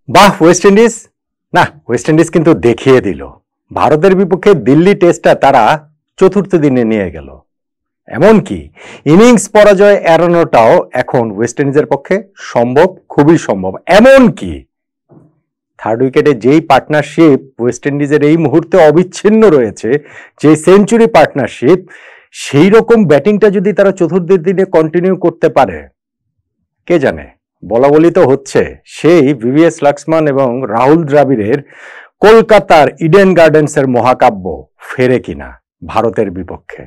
বাহ West Indies, না West Indies কিন্তু দেখিয়ে দিল। ভারতের বিপক্ষে দিল্লি টেস্টটা তারা চতুর্থ দিনে নিয়ে গেল। এমনকি ইনিংস পরাজয় এড়ানোটাও এখন ওয়েস্ট ইন্ডিজের পক্ষে সম্ভব, খুবই সম্ভব। এমনকি থার্ড উইকেটে যেই পার্টনারশিপ ওয়েস্ট ইন্ডিজের এই মুহূর্তে অবিচ্ছিন্ন রয়েছে, যে সেঞ্চুরি পার্টনারশিপ, সেই রকম ব্যাটিংটা যদি তারা চতুর্থ দিনে কন্টিনিউ করতে পারে, কে জানে। বলা বলি তো হচ্ছে সেই ভিভিএস লক্সমান এবং রাহুল দ্রাবিড়ের কলকাতার ইডেন গার্ডেন্সের মহাকাব্য ফেরে কিনা ভারতের বিপক্ষে।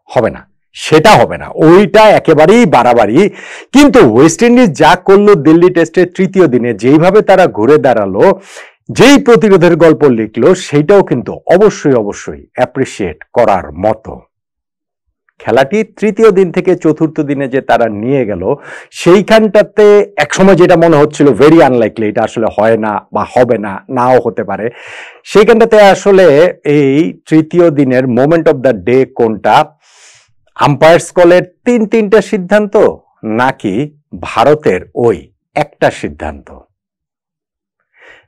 হবে না, সেটা হবে না, ওইটা একেবারেই বাড়াবাড়ি। কিন্তু ওয়েস্ট ইন্ডিজ যা করলো দিল্লি টেস্টের তৃতীয় দিনে, যেইভাবে তারা ঘুরে দাঁড়ালো, যেই প্রতিরোধের গল্প লিখলো, সেইটাও কিন্তু অবশ্যই অবশ্যই অ্যাপ্রিসিয়েট করার মতো। খেলাটি তৃতীয় দিন থেকে চতুর্থ দিনে যে তারা নিয়ে গেল, সেইখানটাতে একসময় যেটা মনে হচ্ছিল ভেরি আনলাইকলি, এটা আসলে হয় না বা হবে না, নাও হতে পারে, সেইখানটাতে আসলে এই তৃতীয় দিনের মোমেন্ট অফ দ্য ডে কোনটা, আম্পায়ার্স কলের তিনটা সিদ্ধান্ত নাকি ভারতের ওই একটা সিদ্ধান্ত।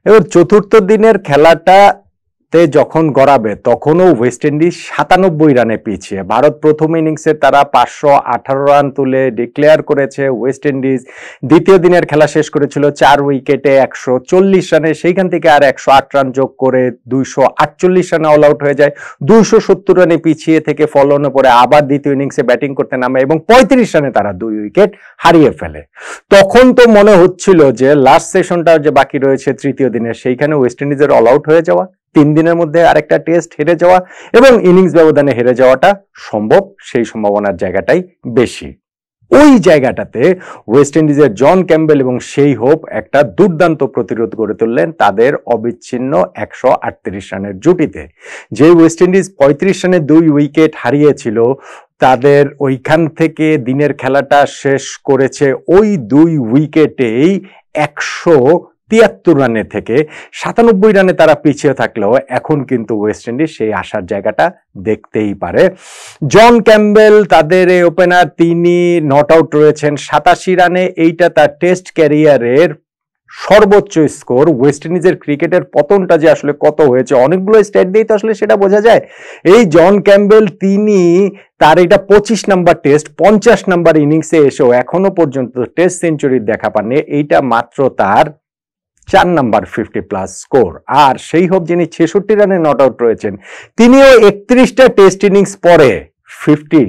এবার চতুর্থ দিনের খেলাটা যখন গড়াবে তখনও ওয়েস্ট ইন্ডিজ 97 রানে পিছিয়ে। ভারত প্রথম ইনিংসে তারা 518 রান তুলে ডিক্লেয়ার করেছে। ওয়েস্ট ইন্ডিজ দ্বিতীয় দিনের খেলা শেষ করেছিল 4 উইকেটে 140 রানে, সেইখান থেকে আর 108 রান যোগ করে 248 রানে অল আউট হয়ে যায়। 270 রানে পিছিয়ে থেকে ফলনে পরে আবার দ্বিতীয় ইনিংসে ব্যাটিং করতে নামে এবং 35 রানে তারা 2 উইকেট হারিয়ে ফেলে। তখন তো মনে হচ্ছিল যে লাস্ট সেশনটা যে বাকি রয়েছে তৃতীয় দিনের, সেইখানে ওয়েস্ট ইন্ডিজের অল আউট হয়ে যাওয়া, 3 দিনের মধ্যে আরেকটা টেস্ট হেরে যাওয়া এবং ইনিংস ব্যবধানে হেরে যাওয়াটা সম্ভব, সেই সম্ভাবনার জায়গাটাই বেশি। ওই জায়গাটাতে ওয়েস্ট ইন্ডিজের জন ক্যাম্বেল এবং সেই হোপ একটা দুর্দান্ত প্রতিরোধ গড়ে তুললেন তাদের অবিচ্ছিন্ন 138 রানের জুটিতে। যে ওয়েস্ট ইন্ডিজ 35 রানে 2 উইকেট হারিয়েছিল, তাদের ওইখান থেকে দিনের খেলাটা শেষ করেছে ওই 2 উইকেটেই 173 রানে থেকে। 97 রানে তারা পিছিয়ে থাকলেও এখন কিন্তু ওয়েস্ট ইন্ডিজ সেই আশার জায়গাটা দেখতেই পারে। জন ক্যাম্বেল তাদের এই ওপেনার, তিনি নট আউট রয়েছেন 87 রানে। এইটা তার টেস্ট ক্যারিয়ারের সর্বোচ্চ স্কোর। ওয়েস্ট ইন্ডিজের ক্রিকেটের পতনটা যে আসলে কত হয়েছে, অনেকগুলো স্ট্যাট দিয়ে তো আসলে সেটা বোঝা যায়। এই জন ক্যাম্বেল, তিনি তার এটা 25 নাম্বার টেস্ট, 50 নাম্বার ইনিংসে এসেও এখনো পর্যন্ত টেস্ট সেঞ্চুরির দেখা পাননি। এইটা মাত্র তার 4 নাম্বার 50+ স্কোর। আর সেই হোপ যিনি 66 রানে নট আউট রয়েছেন, তিনিও 31টা টেস্ট ইনিংস পরে 50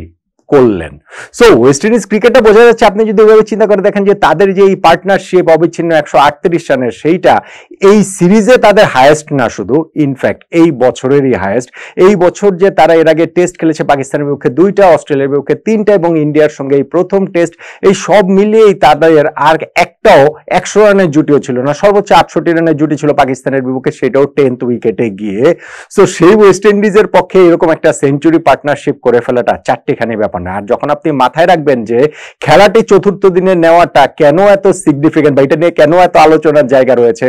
করলেন। সো ওয়েস্ট ইন্ডিজ ক্রিকেটটা বোঝা যাচ্ছে, আপনি যদি ওইভাবে চিন্তা করে দেখেন যে তাদের যে এই পার্টনারশিপ অবিচ্ছিন্ন 138 রানের, সেইটা এই সিরিজে তাদের হায়েস্ট না শুধু, ইনফ্যাক্ট এই বছরেরই হায়েস্ট। এই বছর যে তারা এর আগে টেস্ট খেলেছে পাকিস্তানের বিপক্ষে 2টা, অস্ট্রেলিয়ার বিপক্ষে 3টা এবং ইন্ডিয়ার সঙ্গে এই প্রথম টেস্ট, এই সব মিলিয়েই তাদের আর একটাও 100 রানের জুটিও ছিল না। সর্বোচ্চ 68 রানের জুটি ছিল পাকিস্তানের বিপক্ষে, সেটাও 10th উইকেটে গিয়ে। সো সেই ওয়েস্ট ইন্ডিজের পক্ষে এরকম একটা সেঞ্চুরি পার্টনারশিপ করে ফেলাটা চারটিখানি ব্যাপার না। আর যখন আপনি মাথায় রাখবেন যে খেলাটি চতুর্থ দিনে নেওয়াটা কেন এত সিগনিফিকেন্ট বা এটা নিয়ে কেন এত আলোচনার জায়গা রয়েছে,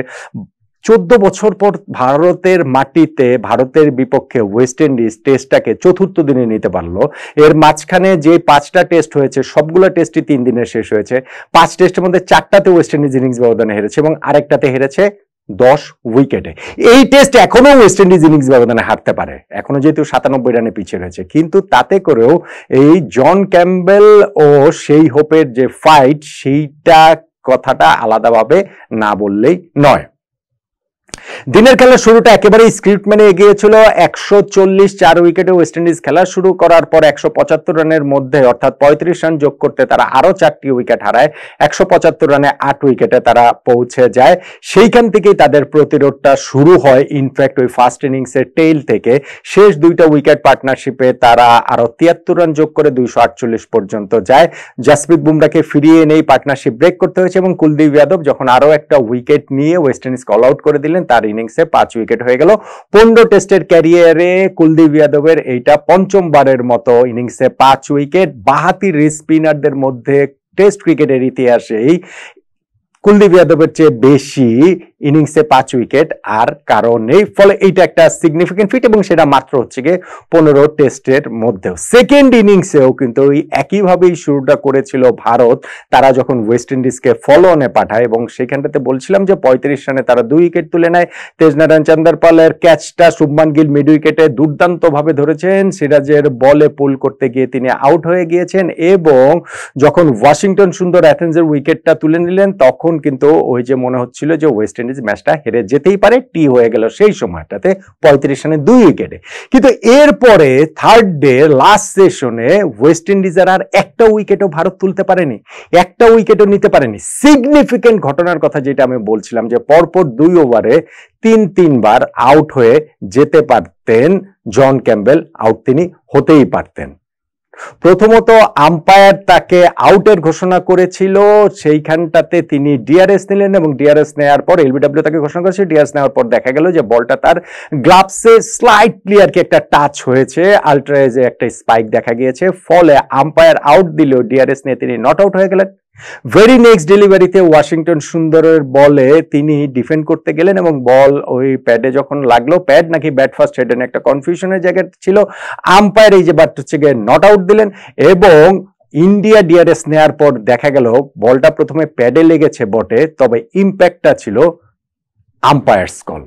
14 বছর পর ভারতের মাটিতে ভারতের বিপক্ষে ওয়েস্ট ইন্ডিজ টেস্টটাকে চতুর্থ দিনে নিতে পারলো। এর মাঝখানে যে 5টা টেস্ট হয়েছে, সবগুলো টেস্টই 3 দিনে শেষ হয়েছে। 5 টেস্টের মধ্যে 4টাতে ওয়েস্ট ইন্ডিজ ইনিংস ব্যবধানে হেরেছে এবং আরেকটাতে হেরেছে 10 উইকেটে। এই টেস্ট এখনো ওয়েস্ট ইন্ডিজ ইনিংস ব্যবধানে হারতে পারে, এখনো যেহেতু 97 রানে পিছিয়ে রয়েছে। কিন্তু তাতে করেও এই জন ক্যাম্বেল ও সেই হোপের যে ফাইট, সেইটা কথাটা আলাদাভাবে না বললেই নয়। দিনের খেলার শুরুটা একেবারেই স্ক্রিপ্ট মেনে এগিয়েছিল। 140 4 উইকেটে ওয়েস্ট ইন্ডিজ খেলা শুরু করার পর 175 রানের মধ্যে, অর্থাৎ 35 রান যোগ করতে তারা আরো 4টি উইকেট হারায়। 175 রানে 8 উইকেটে তারা পৌঁছে যায়। সেইখান থেকেই তাদের প্রতিরোধটা শুরু হয়। ইনফ্যাক্ট ওই ফার্স্ট ইনিংসের টেইল থেকে শেষ 2টা উইকেট পার্টনারশিপে তারা আরো 73 রান যোগ করে 248 পর্যন্ত যায়। জাসপ্রীত বুমরাকে ফিরিয়ে এনেই পার্টনারশিপ ব্রেক করতে হয়েছে এবং কুলদীপ যাদব যখন আরো একটা উইকেট নিয়ে ওয়েস্ট ইন্ডিজকে অল আউট করে দিলেন, তার ইনিংসে 5 উইকেট হয়ে গেল। 15 টেস্টের ক্যারিয়ারে কুলদীপ যাদবের এইটা 5ম বারের মতো ইনিংসে 5 উইকেট। বাহাতি স্পিনারদের মধ্যে টেস্ট ক্রিকেটের ইতিহাসেই কুলদীপ যাদবের চেয়ে বেশি ইনিংসে 5 উইকেট আর কারণ নেই। ফলে এইটা একটা সিগনিফিকেন্ট ফিট এবং সেটা মাত্র হচ্ছে গিয়ে 15 টেস্টের মধ্যেও। সেকেন্ড ইনিংসেও কিন্তু ওই একইভাবেই শুরুটা করেছিল ভারত, তারা যখন ওয়েস্ট ইন্ডিজকে ফলো অনে পাঠায় এবং সেখানটাতে বলছিলাম যে 35 রানে তারা 2 উইকেট তুলে নেয়। তেজনারায়ণ চান্দারপালের ক্যাচটা শুভমান গিল মিড উইকেটে দুর্দান্ত ভাবে ধরেছেন, সিরাজের বলে পুল করতে গিয়ে তিনি আউট হয়ে গিয়েছেন এবং যখন ওয়াশিংটন সুন্দর অ্যাথেন্সের উইকেটটা তুলে নিলেন তখন কিন্তু ওই যে মনে হচ্ছিল যে ওয়েস্ট ইন্ডিজ ম্যাচটা হেরে যেতেই পারে, টি হয়ে গেল সেই সময়টাতে 35 রানে 2 উইকেটে। কিন্তু এরপরে থার্ড ডে লাস্ট সেশনে ওয়েস্ট ইন্ডিজের আর একটা উইকেটও ভারত তুলতে পারেনি, একটা উইকেটও নিতে পারেনি। সিগনিফিকেন্ট ঘটনার কথা যেটা আমি বলছিলাম যে পরপর 2 ওভারে 3 বার আউট হয়ে যেতে পারতেন জন ক্যাম্বেল, আউট তিনি হতেই পারতেন। প্রথমত আম্পায়ার তাকে আউটের ঘোষণা করেছিল, সেইখানটাতে তিনি ডিআরএস নিলেন এবং ডিআরএস নেওয়ার পর এলবিডব্লিউ তাকে ঘোষণা করেছে। ডিআরএস নেওয়ার পর দেখা গেল যে বলটা তার গ্লাভসে স্লাইটলি আর কি একটা টাচ হয়েছে, আলট্রাএজে একটা স্পাইক দেখা গিয়েছে, ফলে আম্পায়ার আউট দিলেও ডিআরএস নিয়ে তিনি নট আউট হয়ে গেলেন। ভেরি নেক্সট ডেলিভারিতে ওয়াশিংটন সুন্দরের বলে তিনি ডিফেন্ড করতে গেলেন এবং বল ওই প্যাডে যখন লাগলো, প্যাড নাকি ব্যাট ফার্স্ট হেড একটা কনফিউশনের জায়গা ছিল, আম্পায়ার এই যে বাট হচ্ছে গিয়ে নট আউট দিলেন এবং ইন্ডিয়া ডিআরএস নেওয়ার পর দেখা গেল বলটা প্রথমে প্যাডে লেগেছে বটে, তবে ইম্প্যাক্টটা ছিল আম্পায়ার্স কল।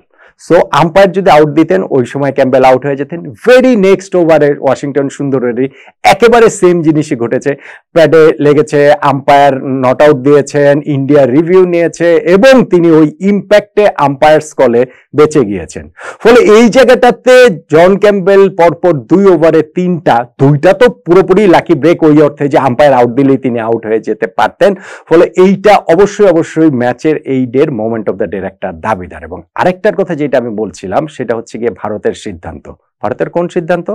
সো আম্পায়ার যদি আউট দিতেন ওই সময় ক্যাম্বেল আউট হয়ে যেতেন। ভেরি নেক্সট ওভারে ওয়াশিংটন সুন্দরেরই একেবারে সেম জিনিসই ঘটেছে, প্যাডে লেগেছে, আম্পায়ার নট আউট দিয়েছেন, ইন্ডিয়া রিভিউ নিয়েছে এবং তিনি ওই ইম্প্যাক্টে আম্পায়ার্স কলে বেঁচে গিয়েছেন। ফলে এই জায়গাটাতে জন ক্যাম্বেল পরপর 2 ওভারে 2টা তো পুরোপুরি লাকি ব্রেক, ওই অর্থে যে আম্পায়ার আউট দিলেই তিনি আউট হয়ে যেতে পারতেন। ফলে এইটা অবশ্যই ম্যাচের এই ডের মোমেন্ট অফ দ্য ডের একটা দাবিদার। এবং আরেকটার কথা যেটা আমি বলছিলাম সেটা হচ্ছে গিয়ে ভারতের সিদ্ধান্ত। ভারতের কোন সিদ্ধান্ত?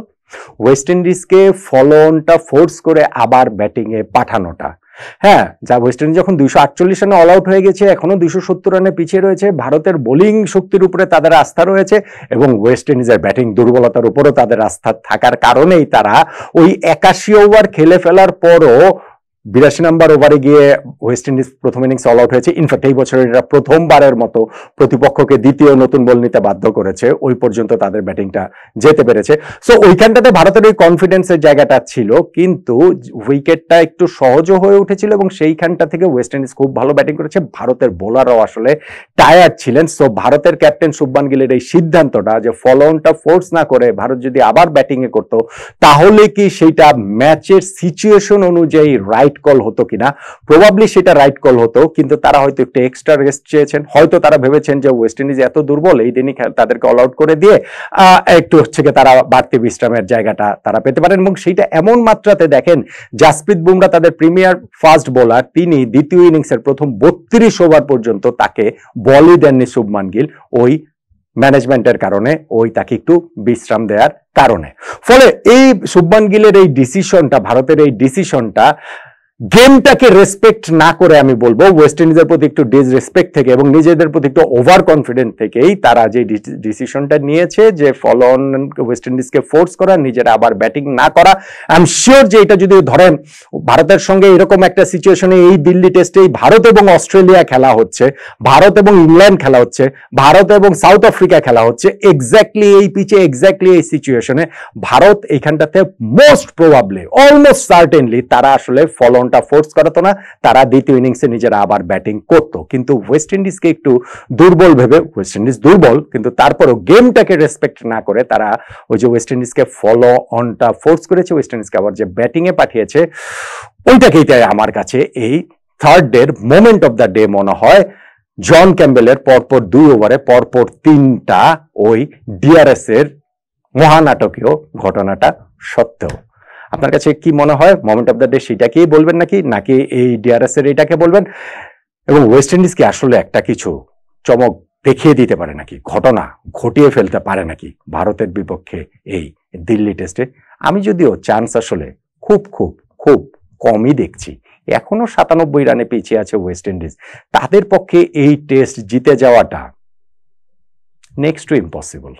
ওয়েস্ট ইন্ডিজকে ফলো অনটা ফোর্স করে আবার ব্যাটিং এ পাঠানোটা। হ্যাঁ, যা ওয়েস্ট ইন্ডিজ যখন 248 রানে অল আউট হয়ে গেছে, এখনো 270 রানে পিছিয়ে রয়েছে, ভারতের বোলিং শক্তির উপরে তাদের আস্থা রয়েছে এবং ওয়েস্ট ইন্ডিজের ব্যাটিং দুর্বলতার উপরও তাদের আস্থা থাকার কারণেই তারা ওই 81 ওভার খেলে ফেলার পরও 82 নম্বর ওভারে গিয়ে ওয়েস্ট ইন্ডিজ প্রথম ইনিংস অল আউট হয়েছে। ইনফ্যাক্ট এই বছরের এটা প্রথমবারের মতো প্রতিপক্ষকে দ্বিতীয় নতুন বল নিতে বাধ্য করেছে, ওই পর্যন্ত তাদের ব্যাটিংটা যেতে পেরেছে। সো ওইখানটাতে ভারতের ওই কনফিডেন্সের জায়গাটা ছিল, কিন্তু উইকেটটা একটু সহজও হয়ে উঠেছিল এবং সেইখানটা থেকে ওয়েস্ট ইন্ডিজ খুব ভালো ব্যাটিং করেছে, ভারতের বোলাররাও আসলে টায়ার্ড ছিলেন। সো ভারতের ক্যাপ্টেন শুভমান গিলের এই সিদ্ধান্তটা যে ফলো অনটা ফোর্স না করে ভারত যদি আবার ব্যাটিং এ করতো তাহলে কি সেইটা ম্যাচের সিচুয়েশন অনুযায়ী রাইট কল হতো কিনা? প্রবাবলি সেটা রাইট কল হতো, কিন্তু তারা হয়তো একটু এক্সট্রা রেস্ট চেয়েছেন, হয়তো তারা ভেবেছেন যে ওয়েস্ট ইন্ডিজ এত দুর্বল, এই দিনই তাদেরকে অল আউট করে দিয়ে একটু হচ্ছে গিয়ে তারা বাড়তি বিশ্রামের জায়গাটা তারা পেতে পারেন। এবং সেইটা এমন মাত্রাতে দেখেন জাসপ্রীত বুমরা তাদের প্রিমিয়ার ফাস্ট বোলার, তিনি দ্বিতীয় ইনিংসের প্রথম 32 ওভার পর্যন্ত তাকে বলই দেননি শুভমান গিল, ওই ম্যানেজমেন্টের কারণে, ওই তাকে একটু বিশ্রাম দেওয়ার কারণে। ফলে এই শুভমান গিলের এই ডিসিশনটা, ভারতের এই ডিসিশনটা গেমটাকে রেসপেক্ট না করে আমি বলবো ওয়েস্ট ইন্ডিজের প্রতি একটু ডিসরেসপেক্ট থেকে এবং নিজেদের প্রতি একটু ওভার কনফিডেন্ট থেকেই তারা যে ডিসিশনটা নিয়েছে যে ফলো অন ওয়েস্ট ইন্ডিজকে ফোর্স করা, নিজেরা আবার ব্যাটিং না করা। আই এম শিওর যে এটা যদি ধরেন ভারতের সঙ্গে এরকম একটা সিচুয়েশনে এই দিল্লি টেস্টেই ভারত এবং অস্ট্রেলিয়া খেলা হচ্ছে, ভারত এবং ইংল্যান্ড খেলা হচ্ছে, ভারত এবং সাউথ আফ্রিকা খেলা হচ্ছে, এক্স্যাক্টলি এই পিচে, এক্স্যাক্টলি এই সিচুয়েশনে ভারত এইখানটাতে মোস্ট প্রবাবলি, অলমোস্ট সার্টেনলি তারা আসলে ফলো ফোর্স করাতো না, তারা দ্বিতীয় ইনিংসে নিজেরা আবার ব্যাটিং করতো। কিন্তু ওয়েস্ট ইন্ডিজকে একটু দুর্বল ভেবে, ওয়েস্ট ইন্ডিজ দুর্বল কিন্তু তারপরও গেমটাকে রেসপেক্ট না করে তারা ওই যে ওয়েস্ট ইন্ডিজকে ফলো অনটা ফোর্স করেছে, ওয়েস্ট ইন্ডিজকে আবার যে ব্যাটিং এ পাঠিয়েছে, ওইটাকেই তাই আমার কাছে এই থার্ড ডের মোমেন্ট অফ দ্য ডে মনে হয়। জন ক্যাম্বেলের পরপর 2 ওভারে পরপর 3টা ওই ডিআরএস এর মহানাটকীয় ঘটনাটা সত্ত্বেও। আপনার কাছে কি মনে হয় মোমেন্ট অফ দ্য ডে সেটাকেই বলবেন নাকি এই ডিআরএস এর এটাকে বলবেন? এবং ওয়েস্ট ইন্ডিজ কি আসলে একটা কিছু চমক দেখিয়ে দিতে পারে নাকি, ঘটনা ঘটিয়ে ফেলতে পারে নাকি ভারতের বিপক্ষে এই দিল্লি টেস্টে? আমি যদিও চান্স আসলে খুব খুব খুব কমই দেখছি। এখনো 97 রানে পিছিয়ে আছে ওয়েস্ট ইন্ডিজ, তাদের পক্ষে এই টেস্ট জিতে যাওয়াটা নেক্সট টু ইম্পসিবল।